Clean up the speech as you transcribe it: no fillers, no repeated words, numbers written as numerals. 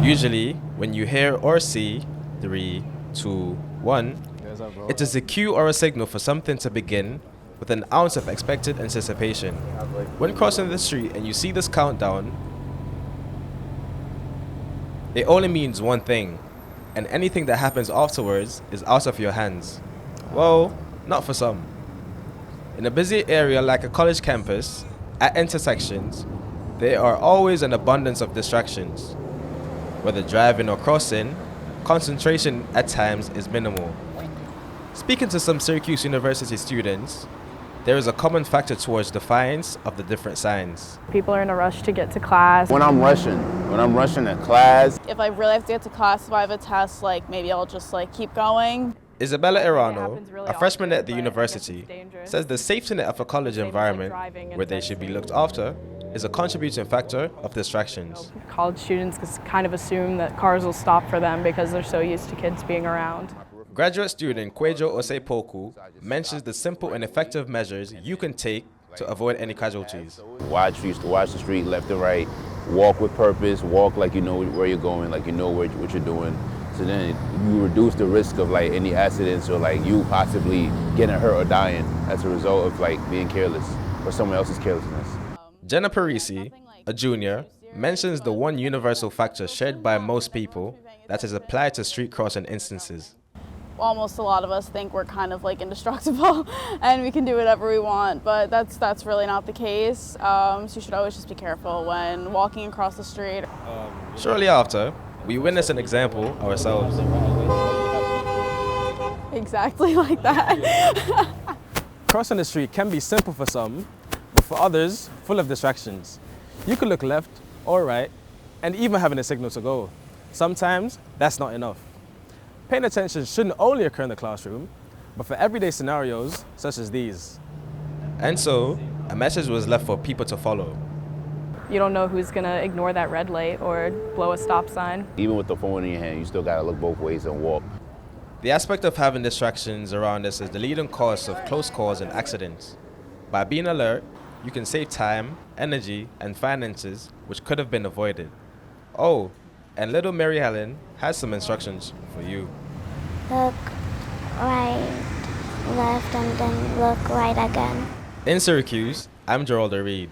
Usually, when you hear or see 3, 2, 1, it is a cue or a signal for something to begin with an ounce of expected anticipation. When crossing the street and you see this countdown, it only means one thing, and anything that happens afterwards is out of your hands. Well, not for some. In a busy area like a college campus, at intersections, there are always an abundance of distractions. Whether driving or crossing, concentration at times is minimal. Speaking to some Syracuse University students, there is a common factor towards defiance of the different signs. People are in a rush to get to class. When I'm rushing to class. If I really have to get to class, if I have a test, maybe I'll just keep going. Isabella Irano, really a freshman often, at the but I guess university, it's dangerous. says the safety net of a college Same as, environment driving and where they should be texting. looked after is a contributing factor of distractions. College students just kind of assume that cars will stop for them because they're so used to kids being around. Graduate student Kwejo Osepoku mentions the simple and effective measures you can take to avoid any casualties. You used to watch the street left and right, walk with purpose, walk like you know where you're going, like you know what you're doing. So then you reduce the risk of any accidents or you possibly getting hurt or dying as a result of being careless or someone else's carelessness. Jenna Parisi, a junior, mentions the one universal factor shared by most people that is applied to street crossing instances. Almost a lot of us think we're kind of indestructible and we can do whatever we want, but that's really not the case. So you should always just be careful when walking across the street. Shortly after, we witness an example ourselves. Exactly like that. Crossing the street can be simple for some, but for others, full of distractions. You could look left or right, and even having a signal to go. Sometimes, that's not enough. Paying attention shouldn't only occur in the classroom, but for everyday scenarios such as these. And so, a message was left for people to follow. You don't know who's going to ignore that red light or blow a stop sign. Even with the phone in your hand, you still gotta look both ways and walk. The aspect of having distractions around us is the leading cause of close calls and accidents. By being alert, you can save time, energy, and finances which could have been avoided. Oh, and little Mary Helen has some instructions for you. Look right, left, and then look right again. In Syracuse, I'm Geraldo Reed.